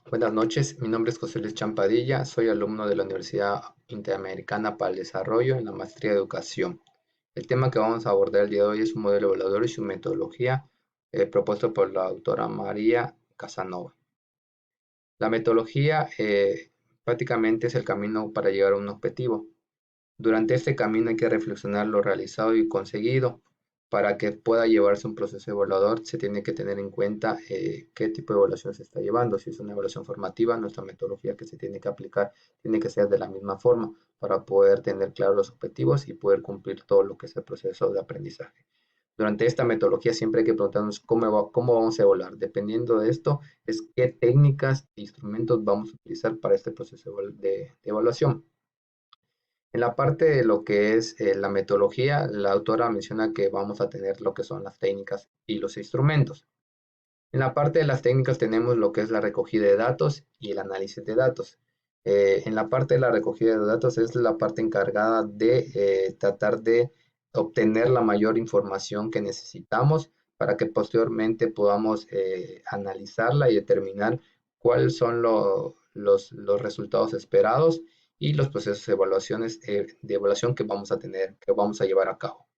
Buenas noches, mi nombre es José Luis Champadilla, soy alumno de la Universidad Interamericana para el Desarrollo en la Maestría de Educación. El tema que vamos a abordar el día de hoy es un modelo evaluador y su metodología propuesto por la autora María Casanova. La metodología prácticamente es el camino para llegar a un objetivo. Durante este camino hay que reflexionar lo realizado y conseguido. Para que pueda llevarse un proceso evaluador, se tiene que tener en cuenta qué tipo de evaluación se está llevando. Si es una evaluación formativa, nuestra metodología que se tiene que aplicar tiene que ser de la misma forma para poder tener claros los objetivos y poder cumplir todo lo que es el proceso de aprendizaje. Durante esta metodología siempre hay que preguntarnos cómo vamos a evaluar. Dependiendo de esto, es qué técnicas e instrumentos vamos a utilizar para este proceso de evaluación. En la parte de lo que es la metodología, la autora menciona que vamos a tener lo que son las técnicas y los instrumentos. En la parte de las técnicas tenemos lo que es la recogida de datos y el análisis de datos. En la parte de la recogida de datos es la parte encargada de tratar de obtener la mayor información que necesitamos para que posteriormente podamos analizarla y determinar cuáles son los resultados esperados y los procesos de evaluación que vamos a tener, que vamos a llevar a cabo.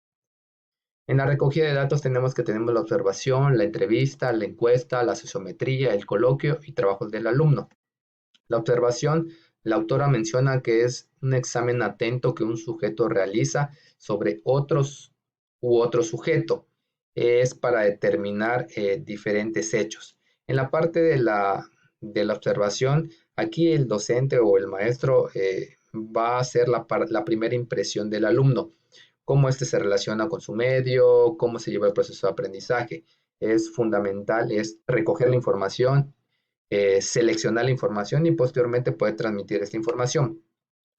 En la recogida de datos tenemos la observación, la entrevista, la encuesta, la sociometría, el coloquio y trabajos del alumno. La observación, la autora menciona que es un examen atento que un sujeto realiza sobre otros u otro sujeto. Es para determinar diferentes hechos. En la parte de la observación, aquí el docente o el maestro va a hacer la primera impresión del alumno, cómo éste se relaciona con su medio, cómo se lleva el proceso de aprendizaje. Es fundamental, es recoger la información, seleccionar la información y posteriormente poder transmitir esta información.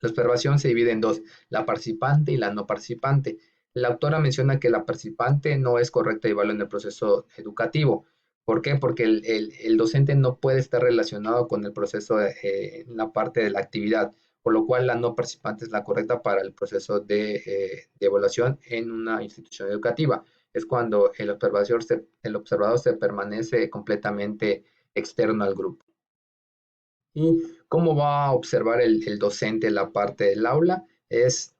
La observación se divide en dos, la participante y la no participante. La autora menciona que la participante no es correcta llevarlo en el proceso educativo. ¿Por qué? Porque el docente no puede estar relacionado con el proceso en la parte de la actividad, por lo cual la no participante es la correcta para el proceso de evaluación en una institución educativa. Es cuando el observador se permanece completamente externo al grupo. ¿Y cómo va a observar el docente la parte del aula? Es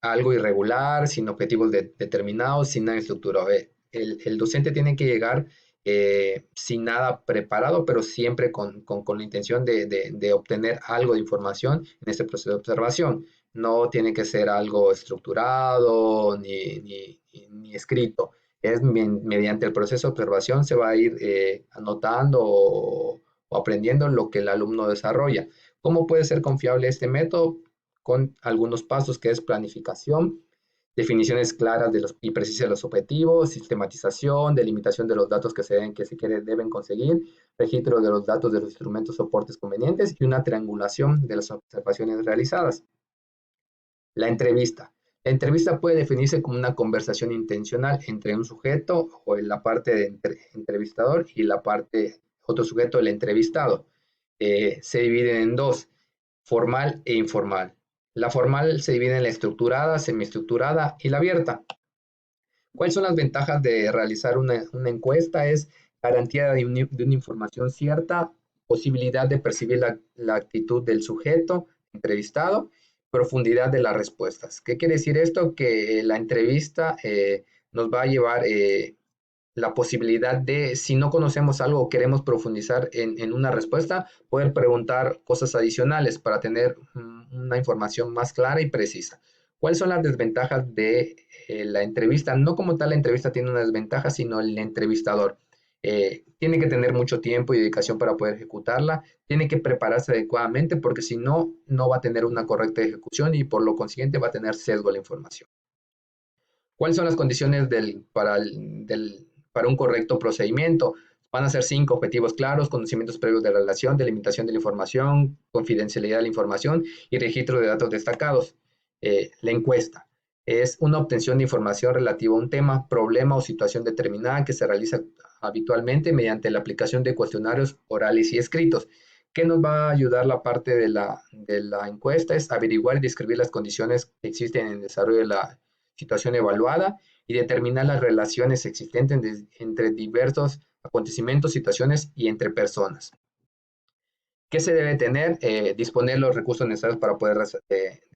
algo irregular, sin objetivos determinados, sin nada estructurado. El docente tiene que llegar sin nada preparado, pero siempre con la intención de obtener algo de información en este proceso de observación. No tiene que ser algo estructurado ni escrito. Es mediante el proceso de observación se va a ir anotando o aprendiendo lo que el alumno desarrolla. ¿Cómo puede ser confiable este método? Con algunos pasos que es planificación, definiciones claras y precisas de los objetivos, sistematización, delimitación de los datos deben conseguir, registro de los datos de los instrumentos soportes convenientes y una triangulación de las observaciones realizadas. La entrevista. La entrevista puede definirse como una conversación intencional entre un sujeto o en la parte de entrevistador y la parte otro sujeto, el entrevistado. Se dividen en dos, formal e informal. La formal se divide en la estructurada, semiestructurada y la abierta. ¿Cuáles son las ventajas de realizar una encuesta? Es garantía de una información cierta, posibilidad de percibir la actitud del sujeto entrevistado, profundidad de las respuestas. ¿Qué quiere decir esto? Que la entrevista nos va a llevar la posibilidad de, si no conocemos algo o queremos profundizar en una respuesta, poder preguntar cosas adicionales para tener una información más clara y precisa. ¿Cuáles son las desventajas de la entrevista? No como tal la entrevista tiene una desventaja, sino el entrevistador. Tiene que tener mucho tiempo y dedicación para poder ejecutarla, tiene que prepararse adecuadamente porque si no, no va a tener una correcta ejecución y por lo consiguiente va a tener sesgo la información. ¿Cuáles son las condiciones para un correcto procedimiento? Van a ser 5 objetivos claros, conocimientos previos de la relación, delimitación de la información, confidencialidad de la información y registro de datos destacados. La encuesta es una obtención de información relativa a un tema, problema o situación determinada que se realiza habitualmente mediante la aplicación de cuestionarios orales y escritos. ¿Qué nos va a ayudar la parte de la encuesta? Es averiguar y describir las condiciones que existen en el desarrollo de la situación evaluada y determinar las relaciones existentes entre diversos acontecimientos, situaciones y entre personas. ¿Qué se debe tener? Disponer los recursos necesarios para poder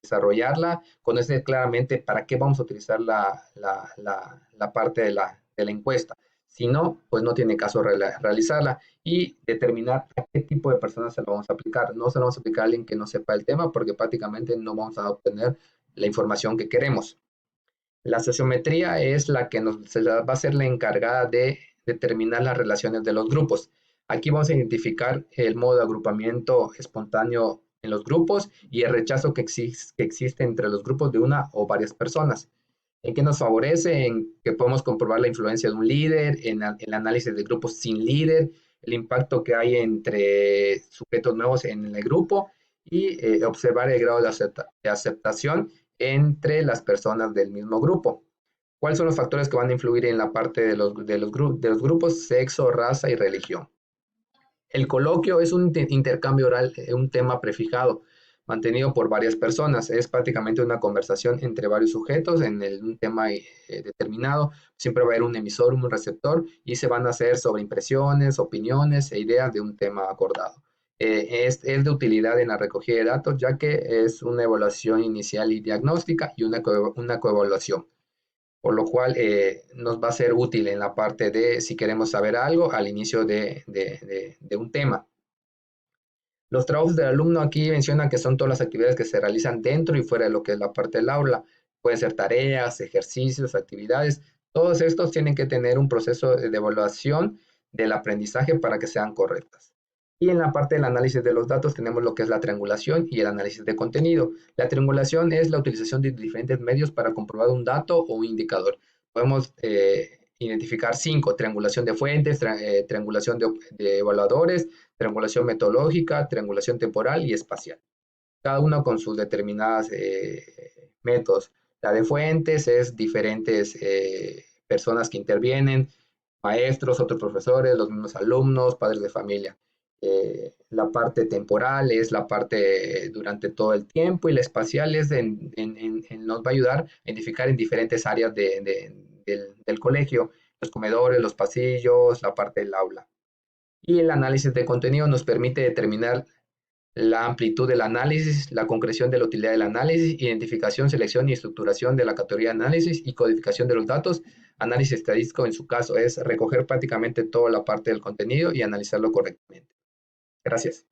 desarrollarla, conocer claramente para qué vamos a utilizar la parte de la encuesta. Si no, pues no tiene caso realizarla y determinar a qué tipo de personas se lo vamos a aplicar. No se lo vamos a aplicar a alguien que no sepa el tema porque prácticamente no vamos a obtener la información que queremos. La sociometría es la que se va a ser la encargada de determinar las relaciones de los grupos. Aquí vamos a identificar el modo de agrupamiento espontáneo en los grupos y el rechazo que existe entre los grupos de una o varias personas. ¿En qué nos favorece? En que podemos comprobar la influencia de un líder, en el análisis de grupos sin líder, el impacto que hay entre sujetos nuevos en el grupo y observar el grado de aceptación entre las personas del mismo grupo. ¿Cuáles son los factores que van a influir en la parte de los grupos? Sexo, raza y religión. El coloquio es un intercambio oral, un tema prefijado, mantenido por varias personas. Es prácticamente una conversación entre varios sujetos en un tema determinado. Siempre va a haber un emisor, un receptor, y se van a hacer sobre impresiones, opiniones e ideas de un tema acordado. Es de utilidad en la recogida de datos, ya que es una evaluación inicial y diagnóstica y una coevaluación, por lo cual nos va a ser útil en la parte de si queremos saber algo al inicio de un tema. Los trabajos del alumno aquí mencionan que son todas las actividades que se realizan dentro y fuera de lo que es la parte del aula. Pueden ser tareas, ejercicios, actividades. Todos estos tienen que tener un proceso de evaluación del aprendizaje para que sean correctas. Y en la parte del análisis de los datos tenemos lo que es la triangulación y el análisis de contenido. La triangulación es la utilización de diferentes medios para comprobar un dato o un indicador. Podemos identificar 5: triangulación de fuentes, triangulación de evaluadores, triangulación metodológica, triangulación temporal y espacial. Cada uno con sus determinadas métodos. La de fuentes es diferentes personas que intervienen, maestros, otros profesores, los mismos alumnos, padres de familia. La parte temporal es la parte durante todo el tiempo y la espacial es nos va a ayudar a identificar en diferentes áreas del colegio, los comedores, los pasillos, la parte del aula. Y el análisis de contenido nos permite determinar la amplitud del análisis, la concreción de la utilidad del análisis, identificación, selección y estructuración de la categoría de análisis y codificación de los datos. Análisis estadístico en su caso es recoger prácticamente toda la parte del contenido y analizarlo correctamente. Gracias.